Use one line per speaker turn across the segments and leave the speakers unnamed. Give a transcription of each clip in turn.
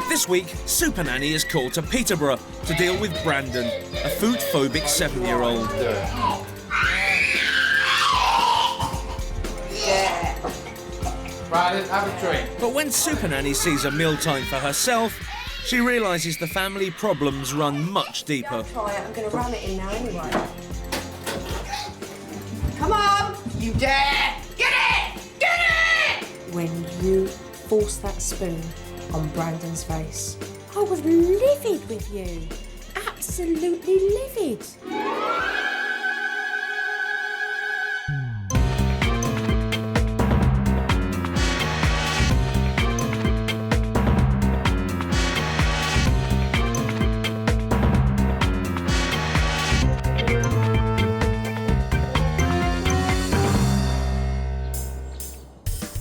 This week, Supernanny is called to Peterborough to deal with Brandon, a food-phobic 7-year-old.
Right, have a drink.
But when Supernanny sees a mealtime for herself, she realises the family problems run much deeper.
Try it. I'm going to ram it in now anyway. Come on! You dare! Get it! Get it! When you force that spoon on Brandon's face, I was livid with you. Absolutely livid.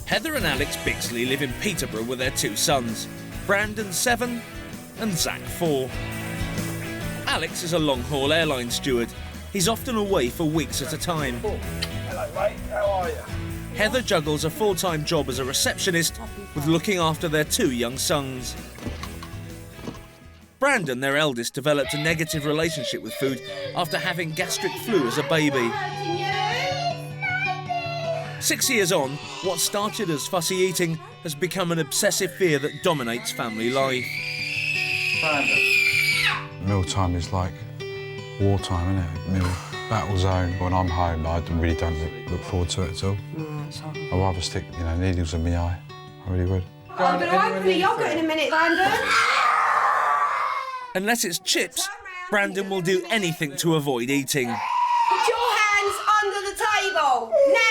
Heather and Alex Bixley live in Peterborough with their 2 sons, Brandon 7 and Zach 4. Alex is a long-haul airline steward. He's often away for weeks at a time.
Hello, mate. How are you?
Heather juggles a full-time job as a receptionist with looking after their 2 young sons. Brandon, their eldest, developed a negative relationship with food after having gastric flu as a baby. 6 years on, what started as fussy eating has become an obsessive fear that dominates family life.
Mealtime is like wartime, isn't it? Meal battle zone. When I'm home, I really don't look forward to it at all. I'd rather stick, needles in my eye. I really would.
I'm going to open the yoghurt in a minute, Brandon.
Unless it's chips, Brandon will do anything to avoid eating.
Put your hands under the table, now!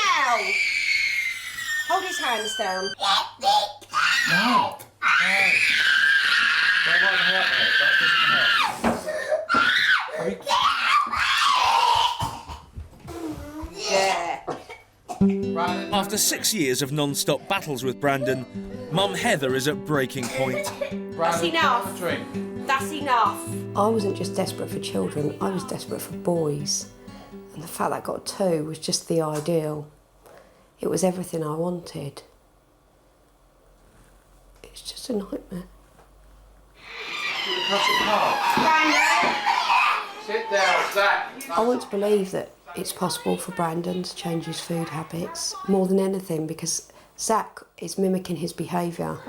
Hold his hands down.
No. That won't hurt, mate. That doesn't hurt.
Yeah.
After 6 years of non-stop battles with Brandon, Mum Heather is at breaking point.
That's enough.
Drink.
That's enough. I wasn't just desperate for children, I was desperate for boys. And the fact that I got 2 was just the ideal. It was everything I wanted. It's just a nightmare. Brandon!
Sit down, Zach.
I want to believe that it's possible for Brandon to change his food habits more than anything because Zach is mimicking his behaviour.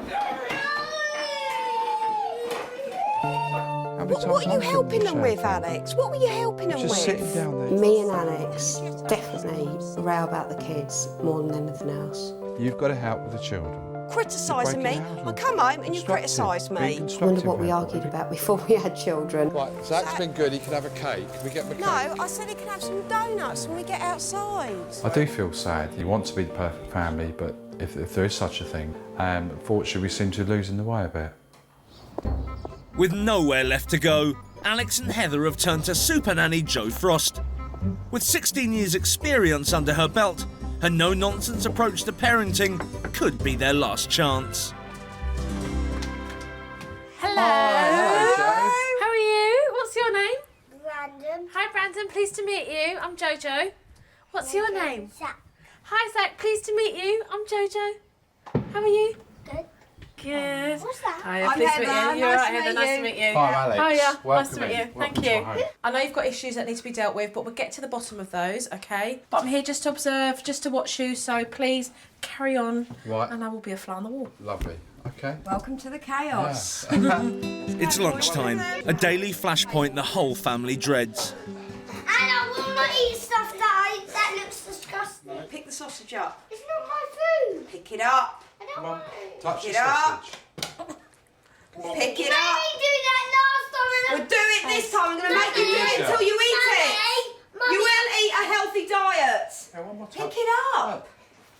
What are you helping them with, Alex? What were you helping them with?
Just sitting down there.
Me and Alex definitely row about the kids more than anything else.
You've got to help with the children.
Criticising me? I come home and you criticise me. I wonder what we argued about before we had children.
Right, Zach's been good. He can have a cake. Can we get him a cake?
No, I said he can have some donuts when we get outside.
I do feel sad. You want to be the perfect family, but if there is such a thing, unfortunately we seem to lose in the way a bit.
With nowhere left to go, Alex and Heather have turned to Supernanny Jo Frost. With 16 years' experience under her belt, her no-nonsense approach to parenting could be their last chance.
Hello.
Hello.
How are you? What's your name?
Brandon.
Hi, Brandon. Pleased to meet you. I'm Jojo. What's your name?
Zach.
Hi, Zach. Pleased to meet you. I'm Jojo. How are you?
Good.
Good.
What's that?
Hi,
I'm
pleased to meet
Heather.
you. You're
Nice
right,
to
Heather.
meet
Nice
you.
to meet you.
Hi, Alex.
Oh, yeah.
Welcome
Nice to meet you.
in.
Thank
Welcome to
you.
my home.
I know you've got issues that need to be dealt with, but we'll get to the bottom of those, okay? But I'm here just to observe, just to watch you, so please carry on.
Right.
And I will be a fly on the wall.
Lovely. Okay.
Welcome to the chaos.
It's lunchtime, a daily flashpoint the whole family dreads.
And I will not eat stuff that looks disgusting.
Pick the sausage up.
It's not my food.
Pick it up.
I don't want it.
Touch
Pick
the
it up.
sausage.
Pick
You
it
made
up.
me do that last time.
We'll do it this time. I'm going to make you do it until you eat it.
Mummy.
You will eat a healthy diet.
Yeah, one more touch.
Pick it up.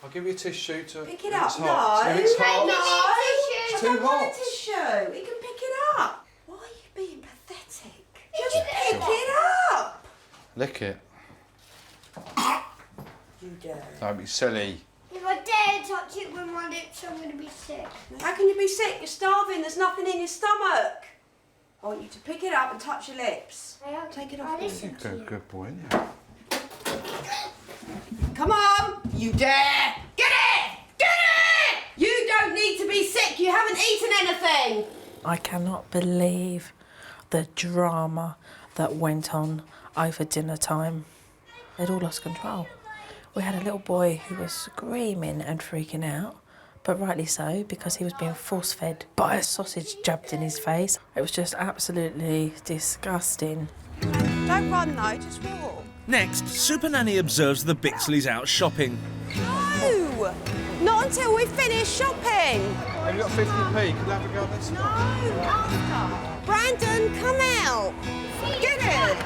I'll give you a tissue to...
Pick it
if
up.
It's hot.
No.
If it's hot.
No.
It's
I
too
don't want
hot.
a tissue. You can pick it up. Why are you being pathetic? Just
it
pick
up.
it up.
Lick it.
You dare.
Don't be silly.
If I dare touch it with my lips, I'm going to be sick.
How can you be sick? You're starving. There's nothing in your stomach. I want you to pick it up and touch your lips. Take it off.
listen to you.
Good boy, isn't you?
Come on. You dare. Get it. Get it. You don't need to be sick. You haven't eaten anything.
I cannot believe the drama that went on over dinner time. They'd all lost control. We had a little boy who was screaming and freaking out, but rightly so, because he was being force-fed by a sausage jabbed in his face. It was just absolutely disgusting.
Don't run though, just walk.
Next, Supernanny observes the Bixleys out shopping.
No! Not until we've finished shopping!
Have you got 50p? Can I have a go at this?
No, after. Brandon, come out! Get it!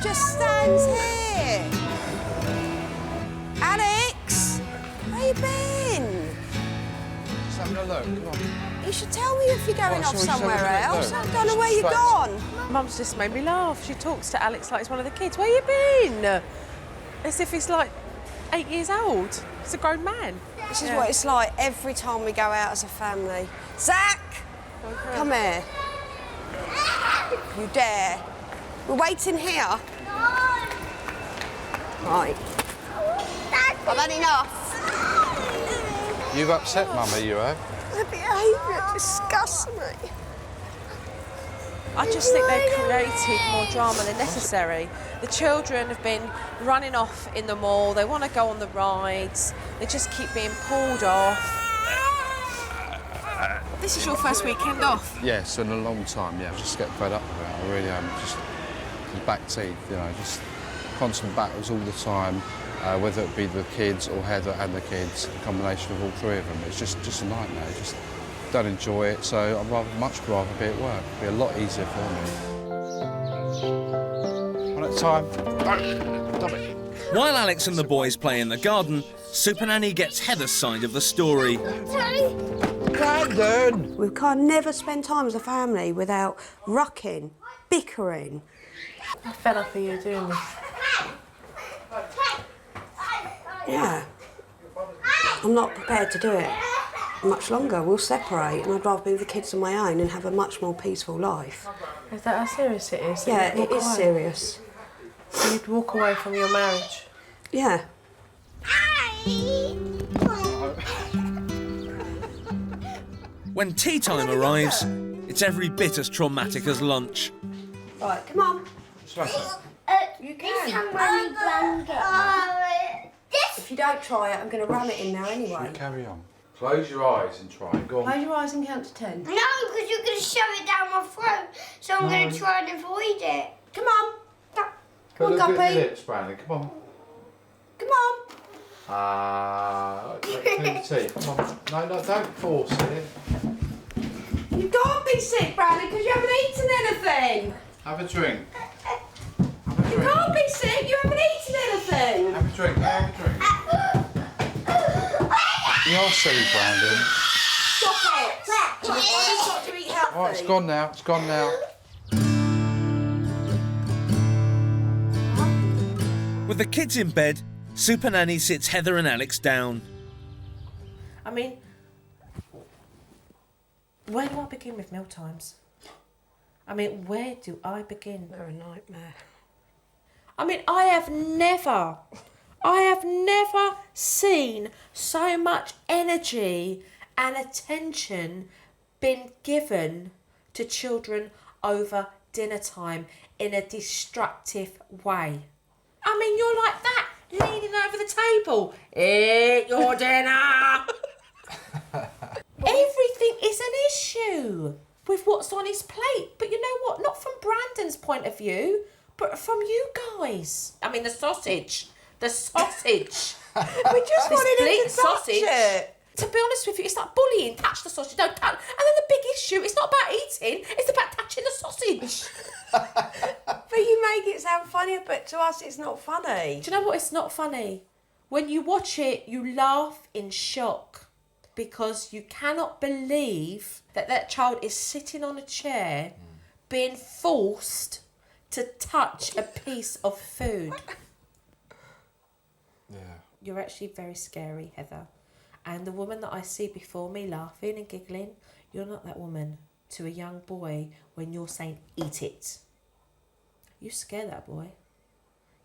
Just stands here. Alex! Where you been?
Just having a look, come on.
You should tell me if you're going off
sorry,
somewhere
just having a
else.
look.
I don't know where you're gone.
Mum's just made me laugh. She talks to Alex like he's one of the kids. Where you been? As if he's like 8 years old. He's a grown man.
This is what it's like every time we go out as a family. Zach!
Okay.
Come here. You dare. We're waiting here. Right. I've had enough.
You've upset Mummy, you have.
The behaviour disgusts me.
I just think they've created more drama than necessary. The children have been running off in the mall. They want to go on the rides. They just keep being pulled off. This is your first weekend off.
Yes, in a long time, yeah. I just get fed up with it. I really am. Just the back teeth, you know, just constant battles all the time, whether it be the kids or Heather and the kids, a combination of all three of them. It's just a nightmare. Just don't enjoy it, so I'd much rather be at work. It'd be a lot easier for me. One at a time. Stop it.
While Alex and the boys play in the garden, Supernanny gets Heather's side of the story.
Brandon!
We can't never spend time as a family without rucking, bickering.
I'm fed up of you doing this.
Yeah. I'm not prepared to do it much longer. We'll separate and I'd rather be with the kids on my own and have a much more peaceful life.
Is that how serious it is?
Yeah, it is serious.
You'd walk away from your marriage.
Yeah.
When tea time arrives, it's every bit as traumatic as lunch.
Right, come on.
You can.
If you don't try it, I'm going to ram it in now anyway.
Carry on.
Close your eyes and try. Go on.
Close your eyes and count to 10.
No, because you're going to shove it down my throat, so I'm going to try and avoid it.
Come on.
Put
on,
a bit
Guppy.
in lips, Brandon. Come on.
Come on.
Clean your teeth. Come on. No, don't force it.
You can't be sick, Brandon, because you haven't eaten anything.
Have a drink.
You can't be sick, you haven't eaten anything.
Have a drink. Have a drink. You're silly, Brandon.
Stop it. Brandon's got to eat healthy.
Oh, it's gone now. It's gone now.
With the kids in bed, Supernanny sits Heather and Alex down.
I mean, where do I begin with meal times? I mean, where do I begin?
They're a nightmare.
I mean, I have never seen so much energy and attention been given to children over dinner time in a destructive way. I mean, you're like that, leaning over the table. Eat your dinner. Everything is an issue with what's on his plate. But you know what? Not from Brandon's point of view, but from you guys. I mean, the sausage. We just
wanted him to touch it.
To be honest with you, it's like bullying. Touch the sausage, don't touch. And then the big issue, it's not about eating, it's about touching the sausage.
But you make it sound funny, but to us it's not funny.
Do you know what? It's not funny. When you watch it, you laugh in shock because you cannot believe that that child is sitting on a chair being forced to touch a piece of food.
Yeah.
You're actually very scary, Heather. And the woman that I see before me laughing and giggling, you're not that woman to a young boy when you're saying, eat it. You scare that boy.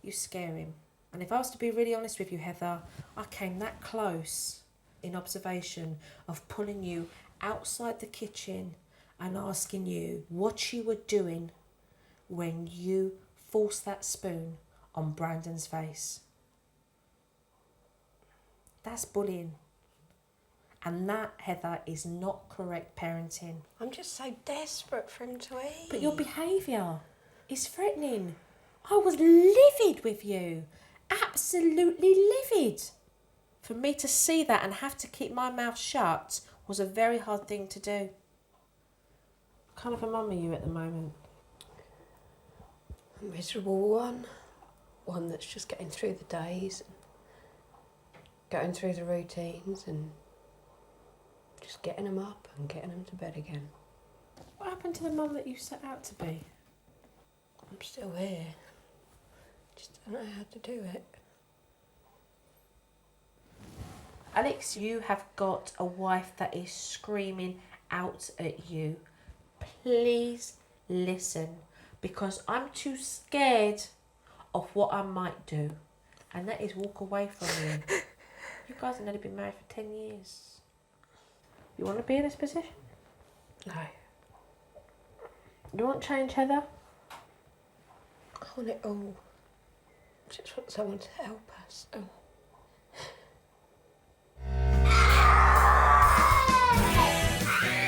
You scare him. And if I was to be really honest with you, Heather, I came that close in observation of pulling you outside the kitchen
and asking you what you were doing when you forced that spoon on Brandon's face. That's bullying. And that, Heather, is not correct parenting.
I'm just so desperate for him to eat.
But your behaviour is threatening. I was livid with you. Absolutely livid. For me to see that and have to keep my mouth shut was a very hard thing to do. What kind of a mum are you at the moment?
A miserable one. One that's just getting through the days, going through the routines and just getting them up and getting them to bed again.
What happened to the mum that you set out to be?
I'm still here. Just don't know how to do it.
Alex, you have got a wife that is screaming out at you. Please listen, because I'm too scared of what I might do, and that is walk away from you. You guys have only been married for 10 years. You want to be in this position?
No.
You want change, Heather?
I want it all. I just want someone to help us. Oh.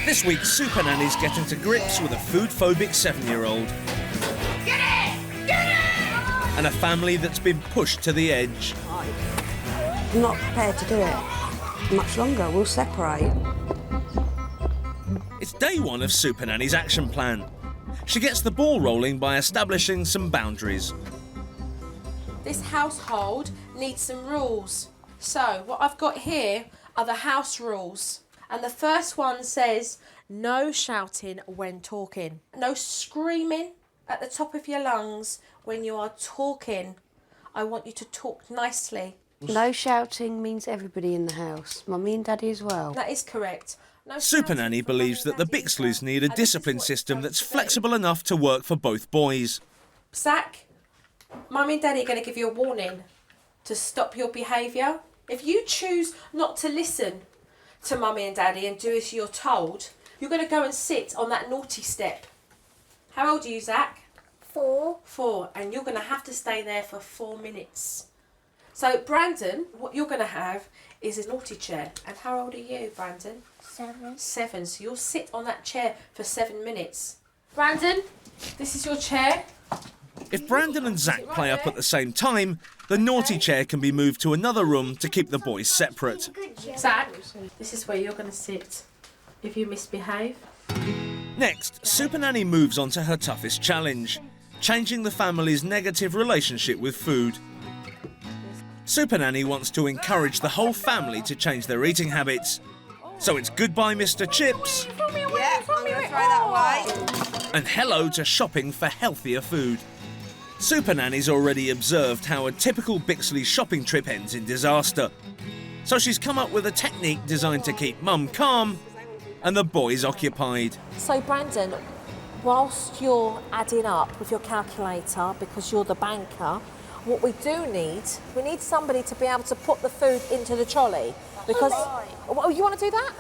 This week, Supernanny's getting to grips with a food-phobic 7-year-old.
Get it! Get it!
And a family that's been pushed to the edge.
I'm not prepared to do it much longer. We'll separate.
It's day one of Supernanny's action plan. She gets the ball rolling by establishing some boundaries.
This household needs some rules. So what I've got here are the house rules. And the first one says, no shouting when talking. No screaming at the top of your lungs when you are talking. I want you to talk nicely.
No shouting means everybody in the house. Mummy and Daddy as well.
That is correct. No
Supernanny
shouting
believes
from
that the
Mummy and Daddy
Bixleys
as well.
need a
And this is
discipline
what
system
it's
that's
supposed to be.
flexible enough to work for both boys.
Zach, Mummy and Daddy are going to give you a warning to stop your behaviour. If you choose not to listen to Mummy and Daddy and do as you're told, you're going to go and sit on that naughty step. How old are you, Zach?
4.
4, and you're going to have to stay there for 4 minutes. So, Brandon, what you're going to have is a naughty chair. And how old are you, Brandon?
7.
7, so you'll sit on that chair for 7 minutes. Brandon, this is your chair.
If Brandon and Zach play up at the same time, the naughty chair can be moved to another room to keep the boys separate.
Zach, this is where you're going to sit if you misbehave.
Next, Supernanny moves on to her toughest challenge, changing the family's negative relationship with food. Supernanny wants to encourage the whole family to change their eating habits. So it's goodbye, Mr. Chips,
Yeah, I'm going to throw that away.
and hello to shopping for healthier food. Supernanny's already observed how a typical Bixley shopping trip ends in disaster. So she's come up with a technique designed to keep Mum calm and the boys occupied.
So, Brandon, whilst you're adding up with your calculator, because you're the banker, what we need somebody to be able to put the food into the trolley. Because, oh, you want to do that?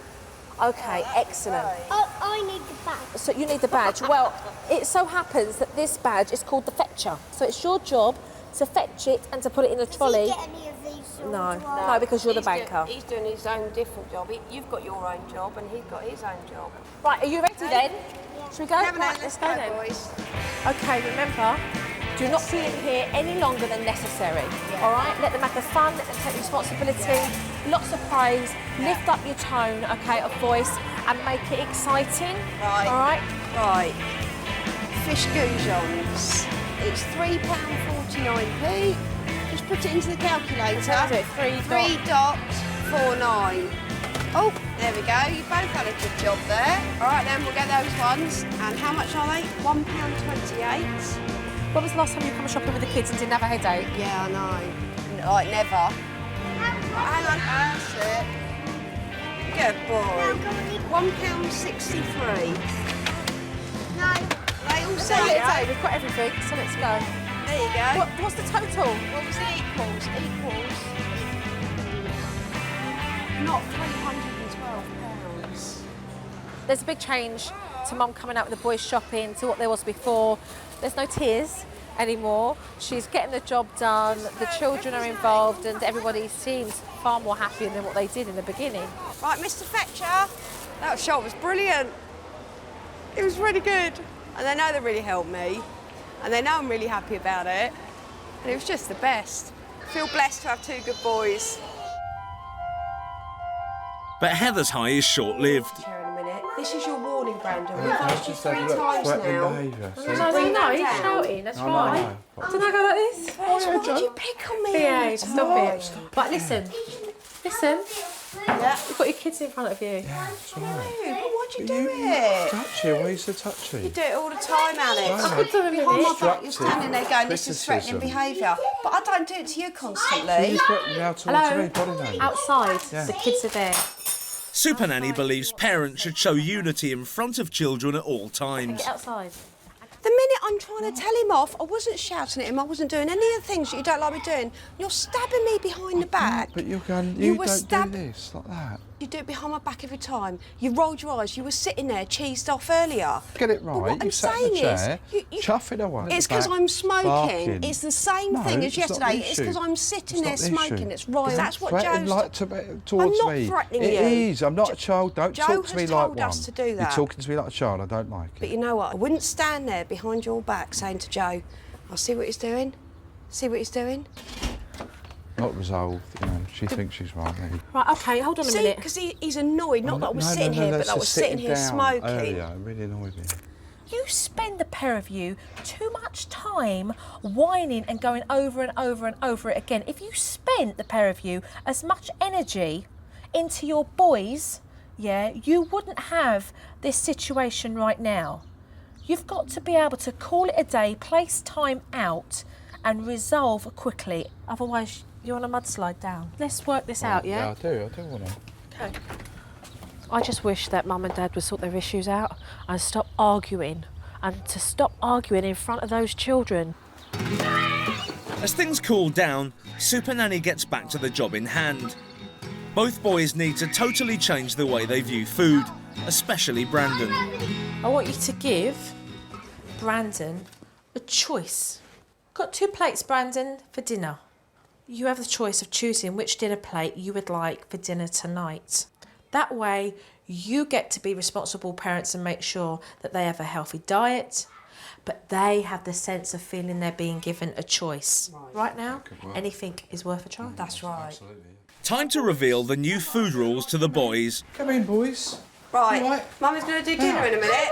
Okay, excellent.
I need the badge.
So you need the badge. Well, it so happens that this badge is called the fetcher. So it's your job to fetch it and to put it in a trolley.
Does he get any of these? Or
No,
do I?
no, because you're the banker.
He's doing his own different job. You've got your own job and he's got his own job.
Right, are you ready then? Should we go?
Have a
Right,
night,
let's go then.
boys.
Okay, remember, do not be in here any longer than necessary. All right, let them have the fun, let them take responsibility, lots of praise, lift up your tone, okay, of voice, and make it exciting.
Right.
All right.
Right. Fish goujons. It's £3.49p. Just put it into the calculator.
So do it,
3.49. Oh, there we go. You both had a good job there. All right, then we'll get those ones. And how much are they? £1.28.
When was the last time you come shopping with the kids and didn't have a headache?
Yeah, I know. Like never. Hang on, that's it. Good boy. £1.63.
No.
They all
So
say
yeah, we've got everything, so let's go.
There you go.
What's the total?
What was it equals? Not £312.
There's a big change
to Mum coming out with the boys shopping to what there was before. There's no tears anymore. She's getting the job done, the children are involved, and everybody seems far more happy than what they did in the beginning.
Right, Mr. Fetcher, that shot was brilliant. It was really good. And they know they really helped me, and they know I'm really happy about it. And it was just the best. I feel blessed to have 2 good boys.
But Heather's high is short-lived.
In a minute. This is your warning, Brandon. We've asked you 3 times now.
No, he's shouting, that's right. Didn't I go like this?
Why did you pick on me?
Yeah, stop it. But listen.
Yeah.
You've got your kids in front of you.
Yeah, it's all right.
But why'd you do it?
Touchy, why are you so touchy?
You do it all the time, Alex.
I could do it
Behind my
with
back, you're standing there going, this is threatening behaviour. But I don't do it to you constantly.
You threaten me out towards me, body language.
outside.
Yeah.
The kids are there.
Supernanny believes parents should show unity in front of children at all times.
Get outside.
The minute I'm trying to tell him off, I wasn't shouting at him, I wasn't doing any of the things that you don't like me doing. You're stabbing me behind the back.
But you're going,
You
you
were
don't do this, like that.
You do it behind my back every time. You rolled your eyes. You were sitting there cheesed off earlier.
Get it
But
right,
what
you
I'm
sat in the
saying
chair,
is,
chuffing away.
it's
at the
because
back,
I'm smoking.
barking.
It's the same
No,
thing as
it's not
yesterday.
the
It's because
issue.
I'm sitting
It's
there
not the
smoking.
issue.
It's right. That's what
Threaten
Joe's
like towards
I'm not
me.
threatening
It
you.
is. I'm not a child. Don't
Joe
talk to me
has
like
told
one.
us to do that.
You're talking to me like a child. I don't like
But
it.
you know what? I wouldn't stand there behind your back saying to Joe, I'll see what he's doing. See what he's doing.
Not resolved. You know, she thinks she's right. Maybe.
Right, okay, hold on a
See,
minute.
because he's annoyed. Not that I was
No,
sitting here, but
that's
that I
just
was sitting here
down
smoking.
Earlier, it really annoyed me.
You spend, the pair of you, too much time whining and going over and over and over it again. If you spent, the pair of you, as much energy into your boys, yeah, you wouldn't have this situation right now. You've got to be able to call it a day, place time out and resolve quickly. Otherwise, you're on a mudslide down. Let's work this out, yeah?
Yeah, I do want to.
Okay. I just wish that Mum and Dad would sort their issues out and stop arguing, and to stop arguing in front of those children.
As things cool down, Supernanny gets back to the job in hand. Both boys need to totally change the way they view food, especially Brandon.
I want you to give Brandon a choice. Got 2 plates, Brandon, for dinner. You have the choice of choosing which dinner plate you would like for dinner tonight. That way, you get to be responsible parents and make sure that they have a healthy diet, but they have the sense of feeling they're being given a choice. Right now, anything is worth a try.
That's right.
Absolutely.
Time to reveal the new food rules to the boys.
Come in, boys.
Right.
Right.
Mummy's going to do dinner in a minute.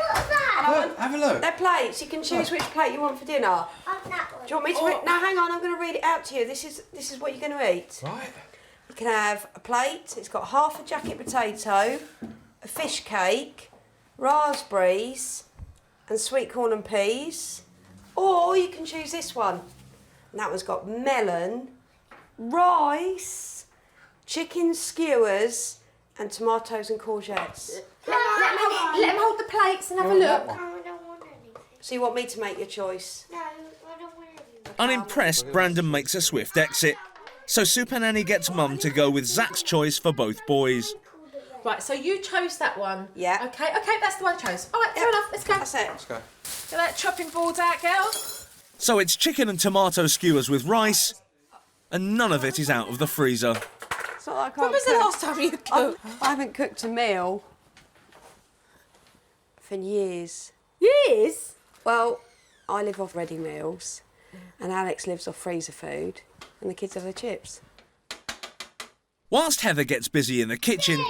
Look, have a look.
They're plates. You can choose which plate you want for dinner. Do you want me to read? No, hang on. I'm going to read it out to you. This is what you're going to eat.
Right.
You can have a plate. It's got half a jacket potato, a fish cake, raspberries, and sweet corn and peas. Or you can choose this one. And that one's got melon, rice, chicken skewers, and tomatoes and courgettes.
Let him hold the plates and have a look.
I don't want anything.
So you want me to make your choice?
No, I don't want anything.
Unimpressed, Brandon makes a swift exit. So Supernanny gets Mum to go with Zach's choice for both boys.
Right, so you chose that one.
Yeah.
Okay, that's the one I chose. All right, fair enough, let's go.
That's it.
Let's go.
Get that chopping board out, girl.
So it's chicken and tomato skewers with rice, and none of it is out of the freezer.
It's not like I
When was the last time you cooked?
I haven't cooked a meal for years.
Years?
Well, I live off ready meals, and Alex lives off freezer food, and the kids have their chips.
Whilst Heather gets busy in the kitchen,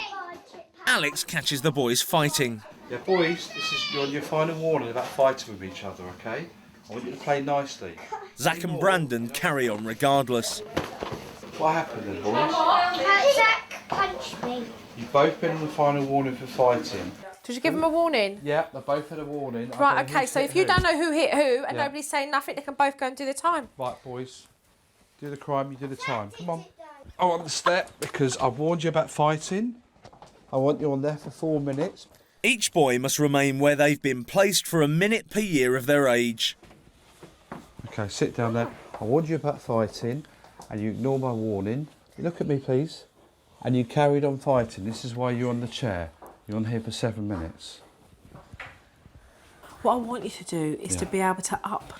Alex catches the boys fighting.
Yeah, boys, you're on your final warning about fighting with each other, okay? I want you to play nicely.
Zach and Brandon carry on regardless.
What happened then, boys?
Zach punched me.
You've both been on the final warning for fighting.
Did you give them a warning?
Yeah, they both had a warning. I
Right,
don't know
okay,
who
so
hit
if you
who.
don't know who hit who and
Yeah.
nobody's saying nothing, they can both go and do the time.
Right, boys. Do the crime, you do the time. Come on. I want the step because I've warned you about fighting. I want you on there for 4 minutes.
Each boy must remain where they've been placed for a minute per year of their age.
Okay, sit down there. I warned you about fighting and you ignore my warning. Look at me, please. And you carried on fighting. This is why you're on the chair. You're on here for 7 minutes.
What I want you to do is to be able to up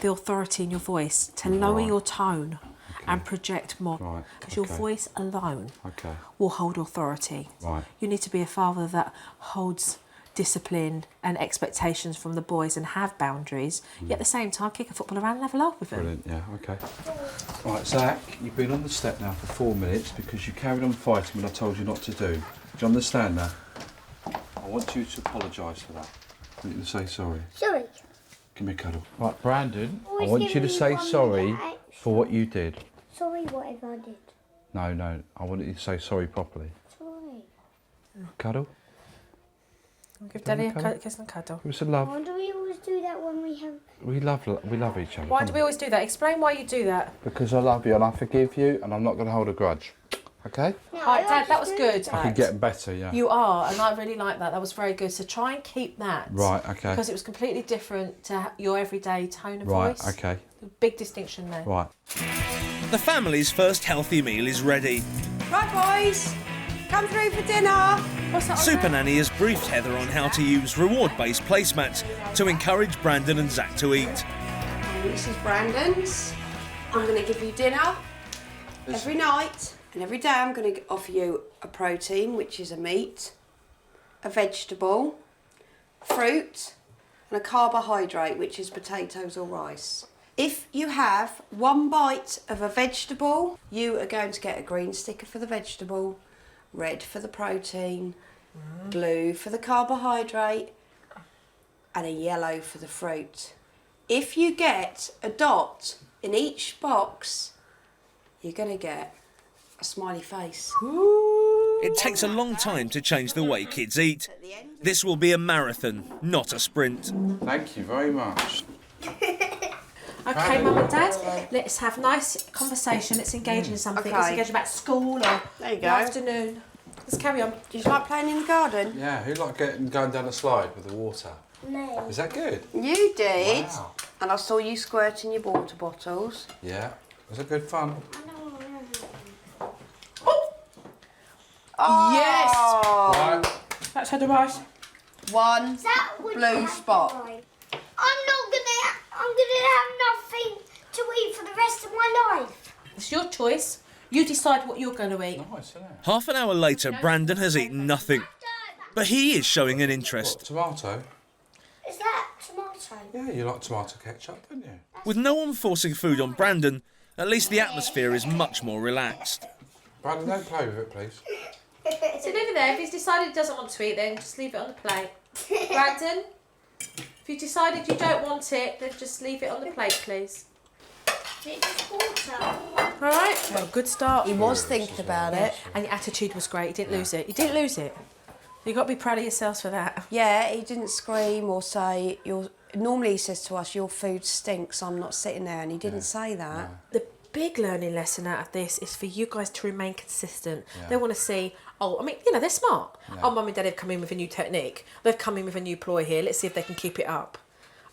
the authority in your voice, to lower your tone and project more.
Right,
Because your voice alone
Okay.
will hold authority.
Right.
You need to be a father that holds discipline and expectations from the boys and have boundaries, yet at the same time kick a football around and have a laugh with them.
Brilliant, yeah, okay. Right, Zach, you've been on the step now for 4 minutes because you carried on fighting when I told you not to do. Do you understand that? I want you to apologise for that. I want you to say sorry.
Sorry.
Give me a cuddle. Right, Brandon, I
Always
want
give
you to
me
say
1
sorry
minute
for what you did.
Sorry, whatever I did.
No, I want you to say sorry properly.
Sorry.
Cuddle?
Give Daddy a kiss and cuddle.
Give us a love.
Why do we always do that when we have...
We love each other.
Why
come
do
on.
we always do that? Explain why you do that.
Because I love you and I forgive you and I'm not going to hold a grudge. Okay?
No,
All right, Dad, that was good.
I can get better, yeah.
You are, and I really like that. That was very good. So try and keep that.
Right, okay.
Because it was completely different to your everyday tone of
Right,
voice.
okay.
Big distinction there.
Right.
The family's first healthy meal is ready.
Right, boys, come through for dinner.
What's that on there?
Supernanny has briefed Heather on how to use reward-based placemats to encourage Brandon and Zach to eat.
This is Brandon's. I'm going to give you dinner every night, and every day I'm going to offer you a protein, which is a meat, a vegetable, fruit, and a carbohydrate, which is potatoes or rice. If you have 1 bite of a vegetable, you are going to get a green sticker for the vegetable, red for the protein, blue for the carbohydrate, and a yellow for the fruit. If you get a dot in each box, you're going to get a smiley face.
It takes a long time to change the way kids eat. This will be a marathon, not a sprint.
Thank you very much.
Okay, Mum and Dad, let's have nice conversation. Let's engage in something. Let's
Okay.
engage about school or
There you
the
go.
afternoon. Let's carry on.
Do you like playing in the garden?
Yeah, who like going down the slide with the water?
No.
Is that good?
You did.
Wow.
And I saw you squirting your water bottles.
Yeah. Was it good fun?
Yes!
Right.
That's had a rice.
1
That would
blue
be
spot.
right. I'm gonna have nothing to eat for the rest of my life.
It's your choice. You decide what you're going to eat.
Nice, isn't it?
Half an hour later, Brandon has eaten nothing. But he is showing an interest.
What, tomato?
Is that tomato?
Yeah, you like tomato ketchup, don't you?
With no one forcing food on Brandon, at least the atmosphere is much more relaxed.
Brandon, don't play with it, please.
So over there, if he's decided he doesn't want to eat, then just leave it on the plate. Brandon, if you decided you don't want it, then just leave it on the plate, please.
It's water.
All right? Well, good start.
He was thinking about it.
And your attitude was great. You didn't lose it. You didn't lose it. You've got to be proud of yourselves for that.
Yeah, he didn't scream or say, normally he says to us, your food stinks, I'm not sitting there, and he didn't say that.
The big learning lesson out of this is for you guys to remain consistent.
Yeah.
They want to see, they're smart.
Yeah.
Oh, Mum and Dad have come in with a new technique. They've come in with a new ploy here. Let's see if they can keep it up.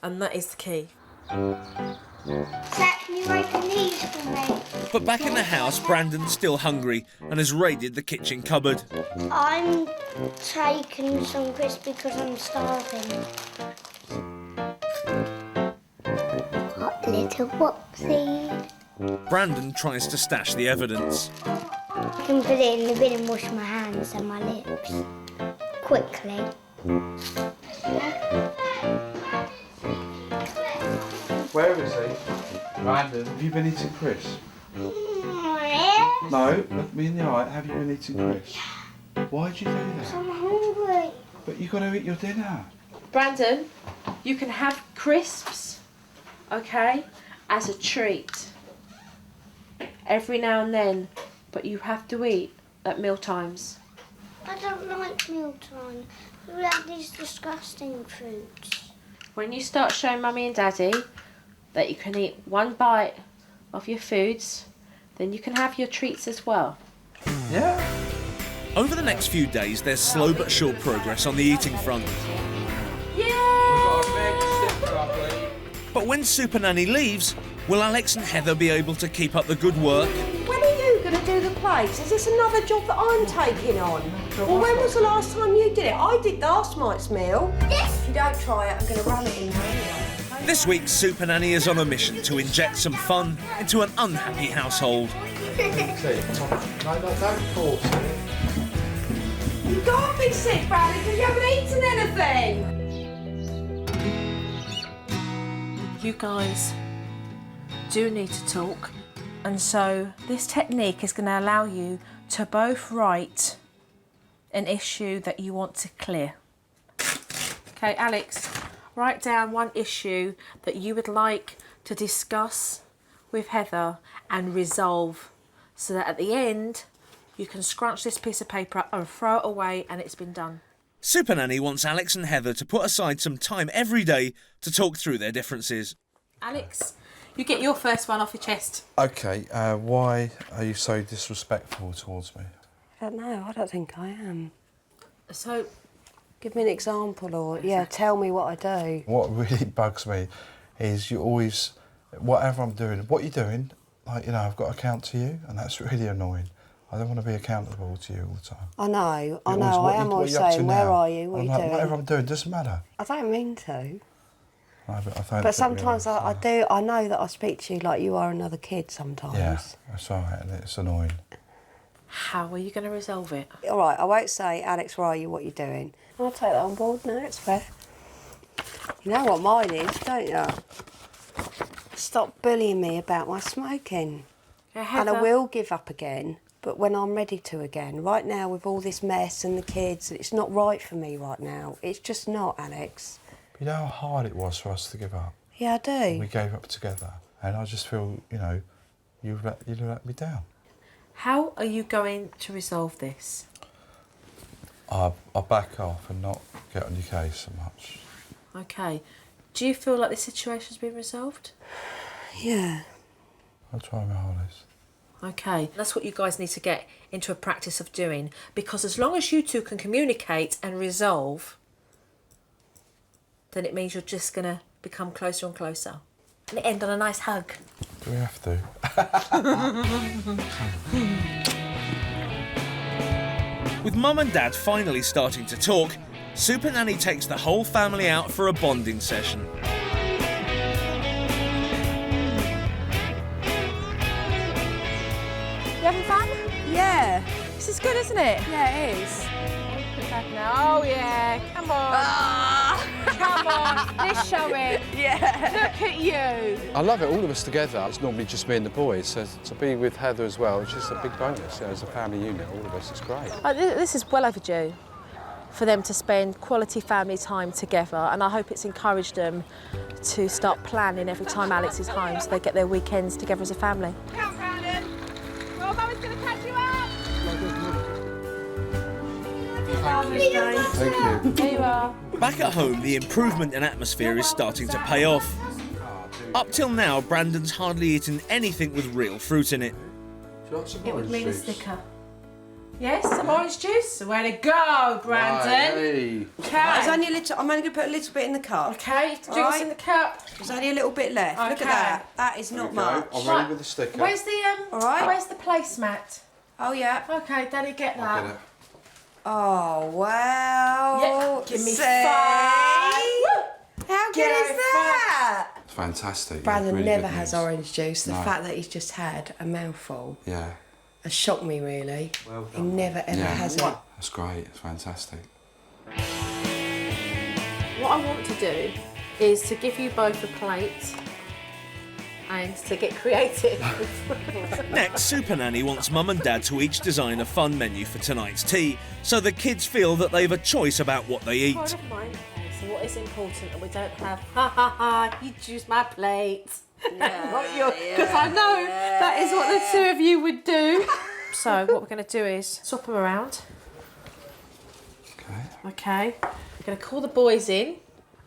And that is the key.
Zach, can you open these for me?
But back in the house, Brandon's still hungry and has raided the kitchen cupboard.
I'm taking some crisps because I'm starving. What little whoopsie.
Brandon tries to stash the evidence.
I can put it in the bin and wash my hands and my lips. Quickly.
Where is he? Brandon, have you been eating crisps? No, look me in the eye. Have you been eating crisps? Why'd you do that?
I'm hungry.
But you've got to eat your dinner.
Brandon, you can have crisps, okay, as a treat. Every now and then, but you have to eat at meal times.
I don't like mealtime. We have these disgusting fruits.
When you start showing Mummy and Daddy that you can eat 1 bite of your foods, then you can have your treats as well.
Yeah.
Over the next few days, there's slow but sure progress on the eating front. But when Supernanny leaves, will Alex and Heather be able to keep up the good work?
When are you going to do the plates? Is this another job that I'm taking on? Well, when was the last time you did it? I did last night's meal.
Yes.
If you don't try it, I'm going to run it in there anyway.
This week, Supernanny is on a mission to inject some fun into an unhappy household.
No, don't force it.
You can't be sick, Bradley, because you haven't eaten anything.
You guys do need to talk, and so this technique is going to allow you to both write an issue that you want to clear. Okay, Alex, write down one issue that you would like to discuss with Heather and resolve, so that at the end you can scrunch this piece of paper up and throw it away and it's been done.
Supernanny wants Alex and Heather to put aside some time every day to talk through their differences.
Alex, you get your first one off your chest.
Okay, why are you so disrespectful towards me?
I don't know. I don't think I am.
So,
Give me an example, or tell me what I do.
What really bugs me is you always, whatever I'm doing, what you're doing, like, you know, I've got to account to you, and that's really annoying. I don't want to be accountable to you all the time.
I know.
What
I am
you
always
up to
saying, where
now?
are you? What are
I'm
you
like,
doing?
whatever I'm doing doesn't matter.
I don't mean to.
No, but I don't
But sometimes I do. I know that I speak to you like you are another kid sometimes.
Yeah, that's right, and it's annoying.
how are you going to resolve it?
All right, I won't say, Alex, where are you? What are you doing? I'll take that on board. No, it's fair. You know what mine is, don't you? Stop bullying me about my smoking.
Yeah,
And I will give up again, but when I'm ready to again. Right now, with all this mess and the kids, it's not right for me right now. It's just not, Alex.
You know how hard it was for us to give up?
Yeah, I do.
We gave up together, and I just feel, you know, you let me down.
How are you going to resolve this?
I'll back off and not get on your case so much.
Okay. Do you feel like this situation's been resolved?
Yeah.
I'll try my hardest.
Okay. That's what you guys need to get into a practice of doing, because as long as you two can communicate and resolve, then it means you're just going to become closer and closer. And it end on a nice hug.
Do we have to?
With Mum and Dad finally starting to talk, Supernanny takes the whole family out for a bonding session.
You having fun?
Yeah.
This is good, isn't it?
Yeah, it is.
Oh yeah, come on. Come on, let's show it.
Yeah.
Look at you.
I love it, all of us together. It's normally just me and the boys, so to be with Heather as well, it's just a big bonus. You know, as a family unit, all of us, it's great.
This is well overdue for them to spend quality family time together, and I hope it's encouraged them to start planning every time Alex is home so they get their weekends together as a family.
Come, Brandon. Your mum's going to catch you up.
Thank you.
There you are.
Back at home, the improvement in atmosphere is starting to pay off. Up till now, Brandon's hardly eaten anything with real fruit in it.
It would mean a sticker. Yes, some orange juice. Way to go, Brandon.
There's
Okay.
only a little. I'm only going to put a little bit in the cup.
Okay, you have to
All
drink what's
right.
in the cup.
There's only a little bit left. Look
Okay.
at that. That is not much.
I'm ready with the sticker.
Where's the
All right.
Where's the placemat?
Oh yeah.
Okay, Daddy, get that.
Get it.
Oh wow.
Yeah, give me
See?
5.
How good
Get
is
out
that?
It's fantastic.
Brandon
really
never
good
has
news.
orange juice. The
No.
fact that he's just had a mouthful
Yeah,
has shocked me really.
well
He
done.
never ever
Yeah.
has it.
That's great, it's fantastic.
What I want to do is to give you both a plate and to get creative.
Next, Supernanny wants Mum and Dad to each design a fun menu for tonight's tea, so the kids feel that they've a choice about what they eat.
Oh, never mind. Okay, so what is important that we don't have? Ha ha ha! You choose my plate. Not your, because I know that is what the two of you would do. So what we're going to do is swap them around.
Okay.
Okay. We're going to call the boys in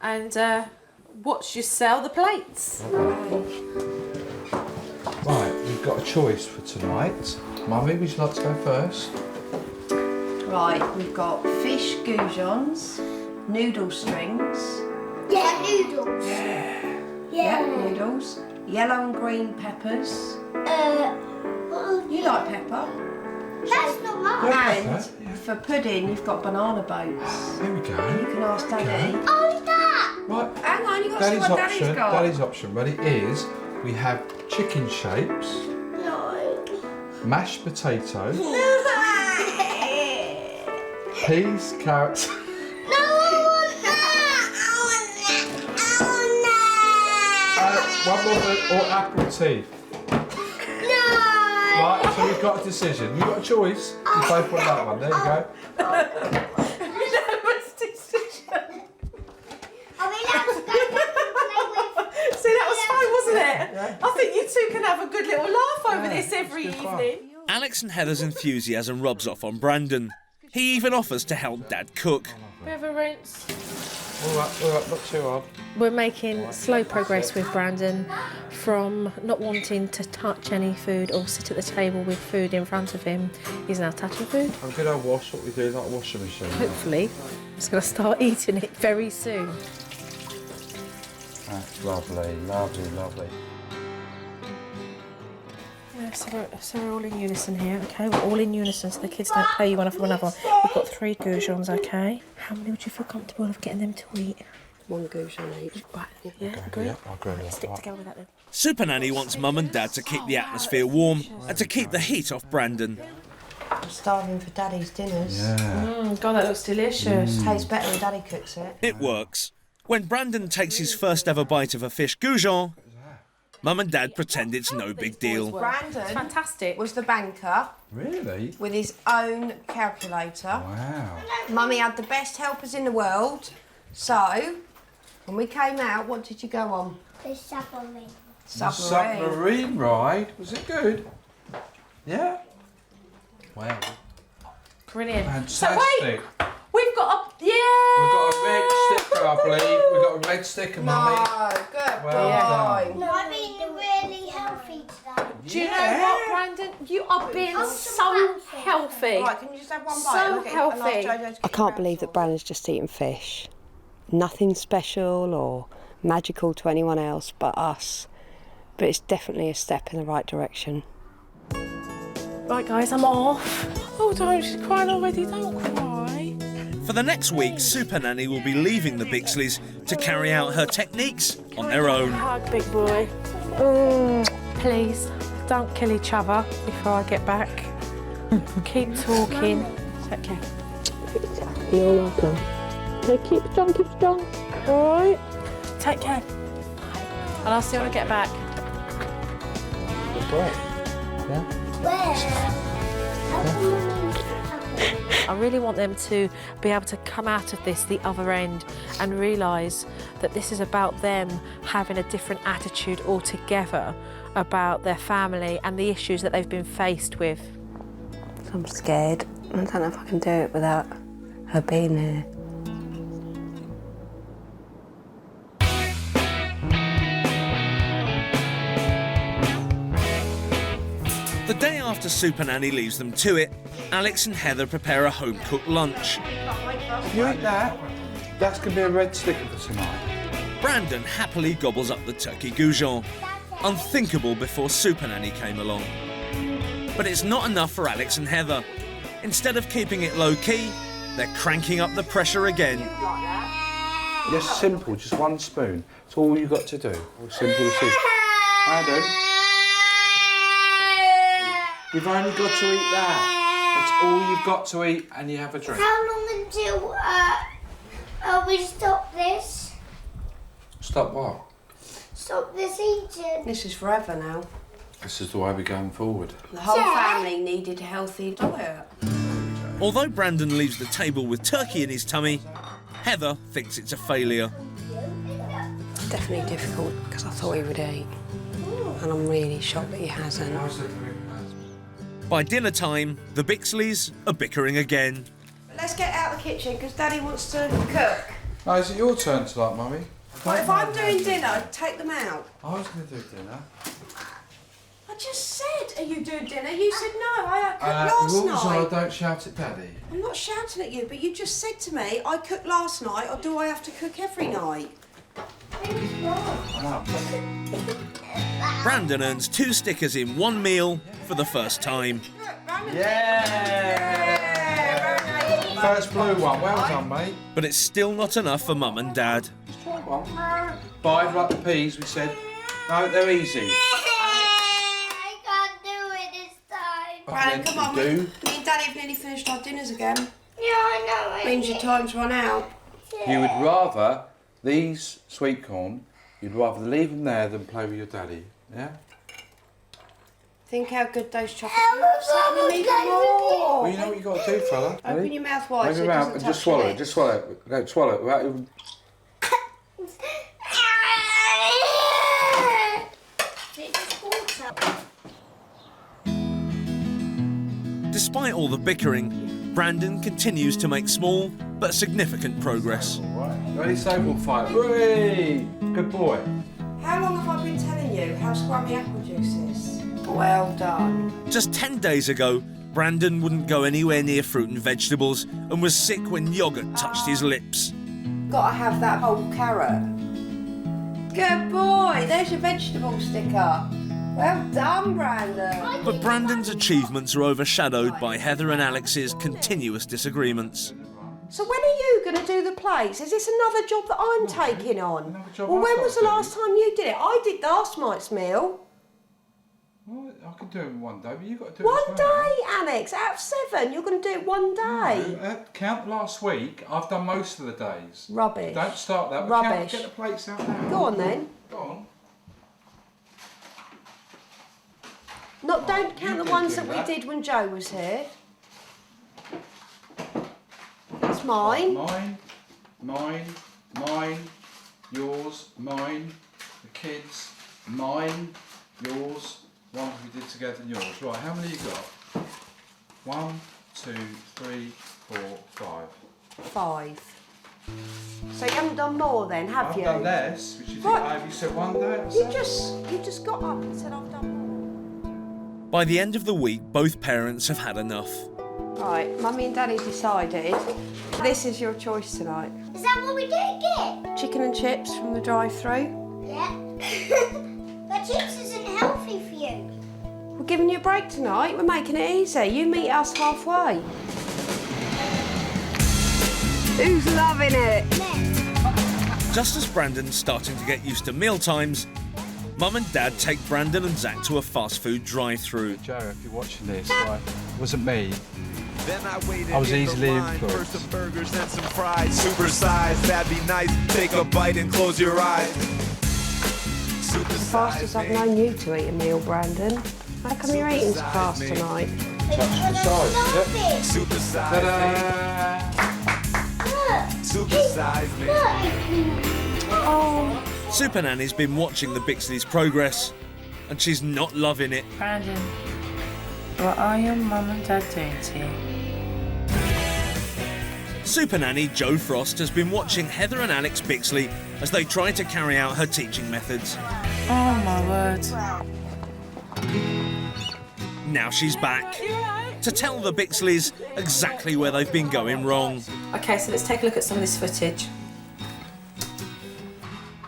and watch you sell the plates.
Right, we've got a choice for tonight. Mummy, would you like to go first?
Right, we've got fish goujons, noodle strings.
Yeah, noodles.
Yeah, noodles. Yellow and green peppers.
What
You like pepper?
That's not mine.
And for pudding, you've got banana boats.
There we go.
You can ask Daddy.
Oh, that.
Right.
Hang on, you've got to see what Daddy's got.
Daddy's option, ready, is we have chicken shapes,
No.
mashed potato, peas, carrots.
No, I want that. I want that.
One more thing, or apple tea.
No.
Right, so we've got a decision. We've got a choice. You both want that one. There you go.
Unanimous decision.
Are we allowed to go back and play with?
See, that was fun, wasn't it? I think you two can have a good little laugh over this every evening.
Alex and Heather's enthusiasm rubs off on Brandon. He even offers to help Dad cook.
We have a rinse.
All right, not too hard.
We're making slow progress with Brandon from not wanting to touch any food or sit at the table with food in front of him. He's now touching food.
I'm going to wash what we do, like a washing machine.
Hopefully, he's going to start eating it very soon.
That's lovely, lovely, lovely.
Yeah, so we're all in unison here, okay? We're all in unison so the kids don't play you one off another. We've got 3 goujons, okay? How many would you feel comfortable of getting them to eat?
1 goujon each.
Right, yeah, agree?
Yeah, I agree with that.
Stick together with that then.
Supernanny wants Mum and Dad to keep the atmosphere warm and to keep the heat off Brandon.
I'm starving for Daddy's dinners.
Yeah.
God, that looks delicious.
Tastes better when Daddy cooks it.
It works. When Brandon takes his first ever bite of a fish goujon, Mum and Dad pretend it's no big deal.
Brandon
Fantastic.
was the banker
Really?
with his own calculator.
Wow.
Mummy had the best helpers in the world. So, when we came out, what did you go on?
The submarine.
Submarine ride. Was it good? Yeah? Wow.
Brilliant.
Fantastic.
We've got a... Yeah!
We've got a red sticker, I believe. We've got a red sticker, Mummy.
No, good
Well
boy.
done.
No, I've been really healthy today.
Do you know what, Brandon? You are being so healthy.
Right, can you just have one bite?
So
Look at-
healthy.
and ask Jojo to
I
get
can't
your
believe that
wraps
Brandon's just eaten fish. Nothing special or magical to anyone else but us. But it's definitely a step in the right direction.
Right, guys, I'm off. Oh, don't, she's crying already. Don't cry.
For the next week, Supernanny will be leaving the Bixleys to carry out her techniques on their own.
Hug, big boy. Please, don't kill each other before I get back. Keep talking. Take care.
You're welcome. So keep strong.
All right. Take care. And I'll see you when I get back. I really want them to be able to come out of this the other end and realise that this is about them having a different attitude altogether about their family and the issues that they've been faced with.
I'm scared. I don't know if I can do it without her being there.
The day after Supernanny leaves them to it, Alex and Heather prepare a home-cooked lunch.
You eat that? That's going to be a red sticker for tonight.
Brandon happily gobbles up the turkey goujon. Unthinkable before Supernanny came along. But it's not enough for Alex and Heather. Instead of keeping it low-key, they're cranking up the pressure again.
Just simple, just 1 spoon. It's all you've got to do. All simple as this. Adam, you've only got to eat that. That's all you've got to eat, and you have a drink.
How long until we stop this?
Stop what?
Stop this eating.
This is forever now.
This is the way we're going forward.
The whole family needed a healthy diet.
Although Brandon leaves the table with turkey in his tummy, Heather thinks it's a failure.
It's definitely difficult because I thought he would eat. And I'm really shocked that he hasn't.
By dinner time, the Bixleys are bickering again.
Let's get out of the kitchen because Daddy wants to cook.
Now, is it your turn tonight, Mummy?
Well, if I'm doing dinner, take them out.
I was going to do dinner.
I just said, are you doing dinner? You said no, I cooked
rules
last
are
night.
don't shout at Daddy.
I'm not shouting at you, but you just said to me, I cooked last night, or do I have to cook every night?
Brandon earns 2 stickers in 1 meal for the first time.
Yeah! First blue one, well done, mate.
But it's still not enough for Mum and Dad.
Just try one. 5 like the peas, we said. No, they're easy.
I can't do it this time.
Brandon, come on.
Do.
Me and Daddy have nearly finished our dinners again.
Yeah, I know.
Means your time's run out.
You would rather these sweet corn, you'd rather leave them there than play with your daddy, yeah?
Think how good those chocolate chips are. And even more.
Well, you know what you got to do, fella.
Open
Ready?
your mouth wide
Open
so
your
it
mouth
doesn't
and
touch
just swallow
your
it.
lips.
Just swallow it. Go, swallow it without even...
Despite all the bickering, Brandon continues to make small but significant progress.
Ready, Snowball fight. Hooray! Good boy.
How long have I been telling you how scrummy apple juice is? Well done.
Just 10 days ago, Brandon wouldn't go anywhere near fruit and vegetables and was sick when yoghurt touched his lips.
Gotta have that whole carrot. Good boy, there's your vegetable sticker. Well done, Brandon.
But Brandon's achievements are overshadowed by Heather and Alex's continuous disagreements.
So when are you going to do the plates? Is this another job that I'm taking on?
Another job
Well,
I've
when
got
was
to
the
do.
last time you did it? I did last night's meal.
Well, I can do it in one day, but you've got to do it
One
as well.
day, Alex, out of 7. You're going to do it one day.
Count last week. I've done most of the days.
Rubbish.
Don't start that. But
Rubbish.
Get the plates out now.
Go on then.
Go on.
Not, don't
you
count the
can
ones
do
that we
that.
did when Joe was here. That's mine.
Mine, yours, mine, the kids, mine, yours, one we did together and yours. Right, how many you got? 1, 2, 3, 4, 5.
5. So you haven't done more then, have
I've
you?
done less, which you think,
Right.
have you said one day? or
You
seven?
just got up and said I've done more.
By the end of the week, both parents have had enough.
Right, Mummy and Daddy decided this is your choice tonight.
Is that what we did again?
Chicken and chips from the drive-through.
Yeah. But chips isn't healthy for you.
We're giving you a break tonight. We're making it easy. You meet us halfway. Who's loving it?
Just as Brandon's starting to get used to meal times, Mum and Dad take Brandon and Zach to a fast food drive-through.
Joe, if you're watching this, right, it wasn't me.
Then I waited
I was
in
easily
the line
influenced.
for some burgers and some fries. Super size, that'd be nice. Take a bite and close your eyes. Super
The fastest I've known you to eat a meal, Brandon. How come you're eating so fast tonight?
Touch the size, yeah?
Super size,
Look.
super size, me.
Look.
Supernanny's been watching the Bixley's progress, and she's not loving it.
Brandon, what are your mum and dad doing to you?
Supernanny Jo Frost has been watching Heather and Alex Bixley as they try to carry out her teaching methods.
Oh my word.
Now she's back to tell the Bixleys exactly where they've been going wrong.
Okay, so let's take a look at some of this footage.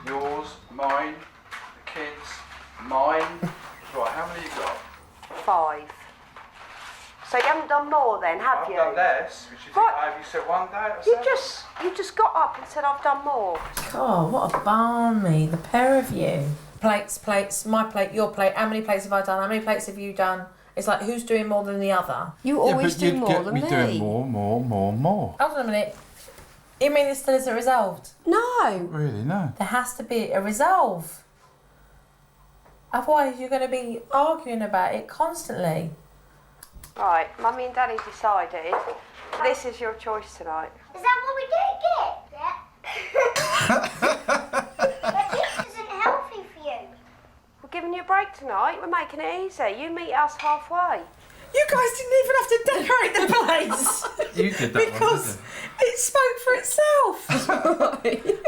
Yours, mine, the kids, mine. Right, how many you got?
5. So you haven't done more then, have
I've
you?
done less, which you think,
Right.
have you said one day or
You
seven?
just got up and said I've done more.
God, what a balmy, the pair of you. Plates, my plate, your plate. How many plates have I done? How many plates have you done? It's like, who's doing more than the other?
You always do more than me.
doing more.
Hold on a minute. You mean this still isn't resolved?
No.
Really, no.
There has to be a resolve. Otherwise, you're going to be arguing about it constantly.
Right, Mummy and Daddy decided this is your choice tonight.
Is that what we did again? Yeah. But chips isn't healthy for you.
We're giving you a break tonight. We're making it easy. You meet us halfway.
You guys didn't even have to decorate the place.
You did that
because it spoke for itself.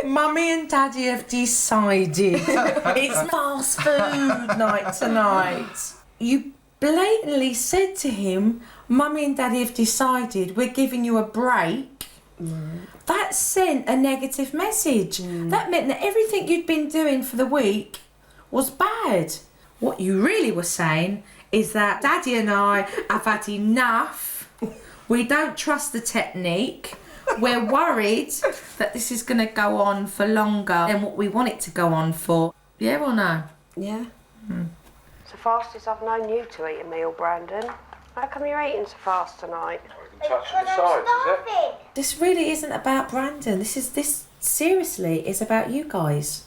Mummy and Daddy have decided it's fast food night tonight. You blatantly said to him, Mummy and Daddy have decided we're giving you a break. That sent a negative message. That meant that everything you'd been doing for the week was bad. What you really were saying is that Daddy and I have had enough. We don't trust the technique. We're worried that this is going to go on for longer than what we want it to go on for. Yeah or no?
Yeah. It's the fastest I've known you to eat a meal, Brandon. How come you're eating so fast tonight?
Touching the sides, is it?
This really isn't about Brandon. This seriously is about you guys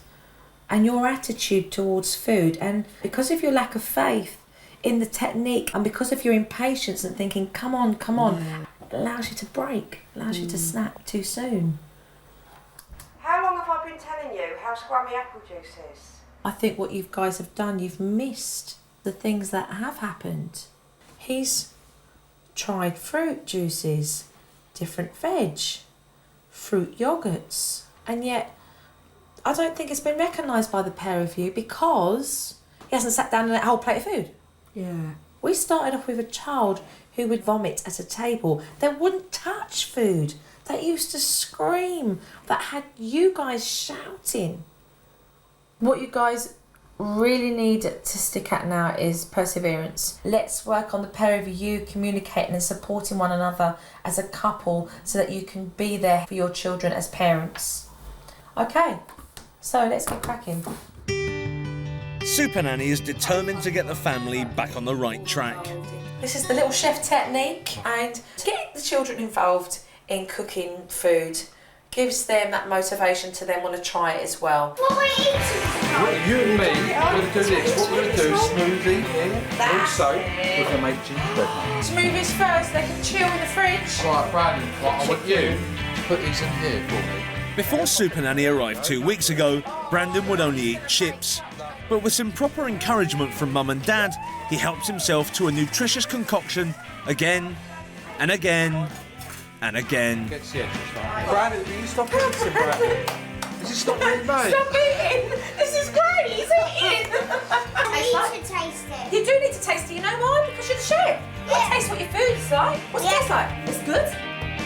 and your attitude towards food. And because of your lack of faith in the technique and because of your impatience and thinking, come on, it allows you to break, allows you to snap too soon.
How long have I been telling you how scrummy apple juice is?
I think what you guys have done, you've missed the things that have happened. He's tried fruit juices, different veg, fruit yoghurts, and yet I don't think it's been recognised by the pair of you because he hasn't sat down and ate a whole plate of food.
Yeah.
We started off with a child who would vomit at a table, that wouldn't touch food, that used to scream, that had you guys shouting. What you guys really need to stick at now is perseverance. Let's work on the pair of you communicating and supporting one another as a couple so that you can be there for your children as parents. Okay, so let's get cracking.
Supernanny is determined to get the family back on the right track.
This is the little chef technique, and to get the children involved in cooking food gives them that motivation to then want to try it as well.
What we're eating tonight.
You and me, we're going to do this. What we're going to do is smoothie here. Also, we're going to make gingerbread.
Smoothies first, they can chill in the fridge.
Right, Brandon, I want you to put these in here for me.
Before Supernanny arrived 2 weeks ago, Brandon would only eat chips. But with some proper encouragement from Mum and Dad, he helped himself to a nutritious concoction again and again and again.
Gets the edges right. Brandon, will you stop eating, Brandon? This is not really mate.
Stop eating! This is great! He's eating!
I need to taste it.
You do need to taste it, you know why? Because you're the chef. I taste what your food is like. What's it taste like? It's good?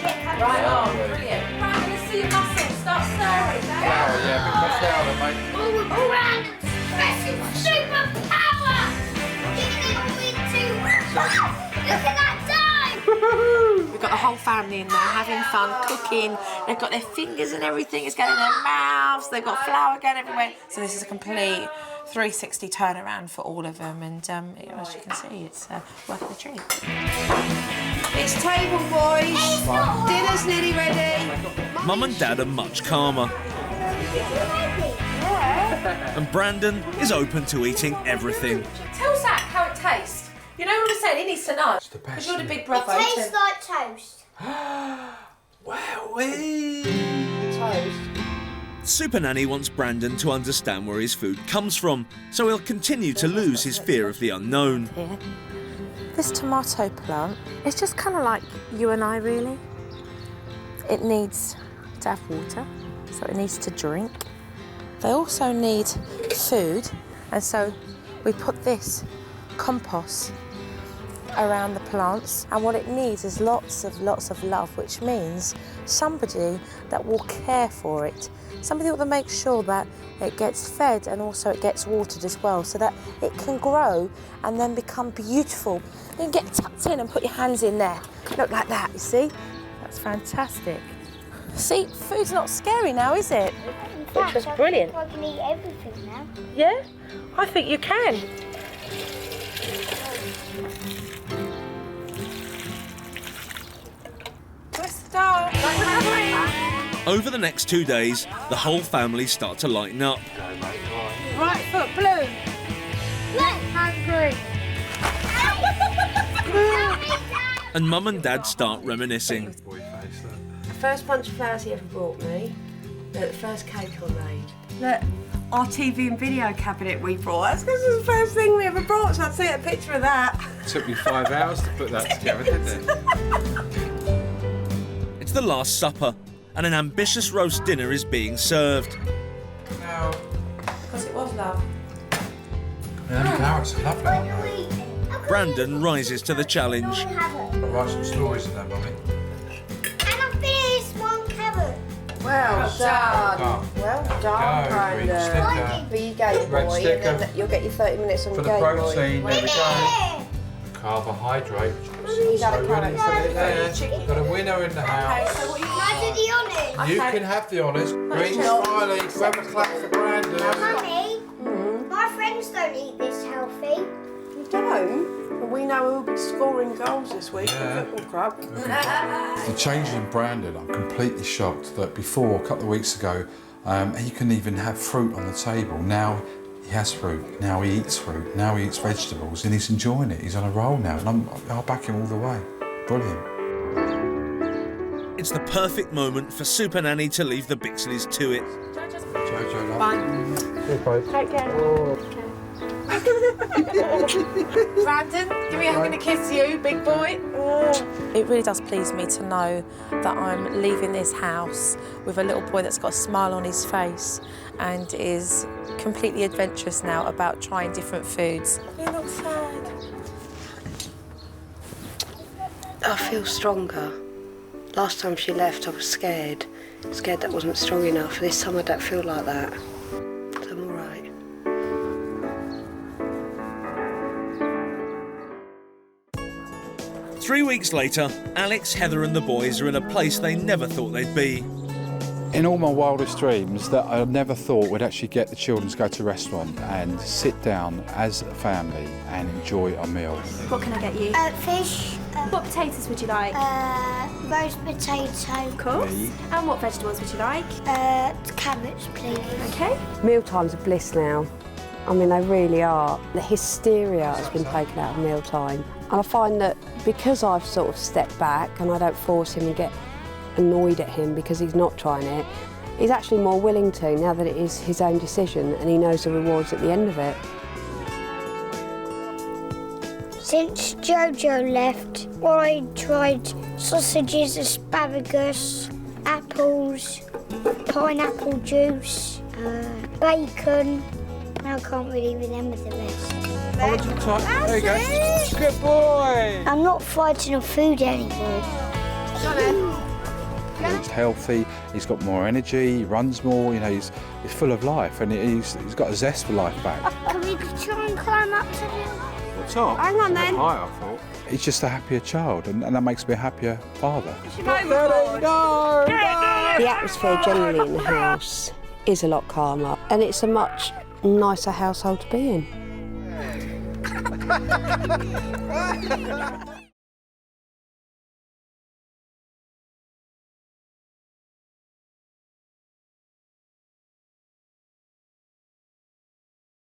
Right on, brilliant. Brandon, let's see your muscles. Start stirring.
Flour, yeah, a bit more flour, mate.
Oh, Brandon's special superpower! Getting it all into... Look at that time!
We've got the whole family in there having fun, cooking. They've got their fingers and everything. It's going in their mouths. They've got flour going everywhere. So this is a complete 360 turnaround for all of them. And as you can see, it's worth the treat.
It's table, boys. Dinner's nearly ready.
Mum and Dad are much calmer. And Brandon is open to eating everything.
Tell Zach how it tastes. You know what I'm saying? He needs to know. Because you're the big brother.
It tastes like toast.
Wowee!
Toast.
Supernanny wants Brandon to understand where his food comes from, so he'll continue to lose his fear of the unknown.
Here. This tomato plant, it's just kind of like you and I, really. It needs to have water, so it needs to drink. They also need food, and so we put this compost around the plants, and what it needs is lots of love, which means somebody that will care for it, somebody that will make sure that it gets fed and also it gets watered as well, so that it can grow and then become beautiful. You can get tucked in and put your hands in there. Look like that, you see? That's fantastic. See, food's not scary now, is it? Which was brilliant.
I can eat everything now.
Yeah? I think you can.
Over the next 2 days, the whole family start to lighten up.
Right foot blue. Hand green.
And Mum and Dad start reminiscing.
The first bunch of flowers he ever brought me, the first cake I made. Look, our TV and video cabinet we brought. That's because it was the first thing we ever brought, so I'd see a picture of that.
It took me 5 hours to put that together, didn't it?
It's the Last Supper, and an ambitious roast dinner is being served.
Now,
Because it was love.
yeah, carrots are lovely, aren't they?
Brandon rises to the challenge.
Write some stories in there, Mummy.
And I finished one
Well done. Well done, Brandon. Be your Game
Red
Boy,
sticker.
and then you'll get your 30 minutes on
For
the
the
Game
protein,
Boy.
there we go. Carbohydrate.
He's had a carrot.
We've got a winner in the house.
So what you
Can I do the honours?
You can have the honours. Green smiley, grab a clap for Brandon.
Mummy, my friends don't eat this healthy.
You don't? Well, we know who'll be scoring goals this week in Football Club.
The change in Brandon, I'm completely shocked that before, a couple of weeks ago, he couldn't even have fruit on the table. Now he has fruit, now he eats fruit, now he eats vegetables, and he's enjoying it. He's on a roll now, and I'll back him all the way. Brilliant.
It's the perfect moment for Supernanny to leave the Bixleys to it.
Jojo, love.
Bye.
Goodbye.
Take care. Brandon, give me a hug and a kiss, you big boy.
It really does please me to know that I'm leaving this house with a little boy that's got a smile on his face and is completely adventurous now about trying different foods.
You look sad.
I feel stronger. Last time she left, I was scared. Scared that wasn't strong enough. This time I don't feel like that. So I'm all right.
Three weeks later, Alex, Heather and the boys are in a place they never thought they'd be.
In all my wildest dreams, that I never thought we'd actually get the children to go to a restaurant and sit down as a family and enjoy a meal.
What can I get you?
Fish.
What potatoes would you like?
Roast potato.
Of course. And what vegetables would you like?
Cabbage, please.
Okay.
Mealtimes are bliss now. I mean, they really are. The hysteria has been taken out of mealtime. And I find that because I've sort of stepped back and I don't force him and get annoyed at him because he's not trying it, he's actually more willing to now that it is his own decision and he knows the rewards at the end of it.
Since Jojo left, I tried sausages, asparagus, apples, pineapple juice, bacon. I can't really remember the rest.
There you go. Good boy.
I'm not fighting on food anymore.
He's healthy, he's got more energy, he runs more, you know, he's full of life and he's got a zest for life back.
Can we try and climb up to the
Top.
Hang on then.
High, I thought. He's just a happier child and that makes me a happier father.
The atmosphere generally in the house is a lot calmer and it's a much nicer household to be in.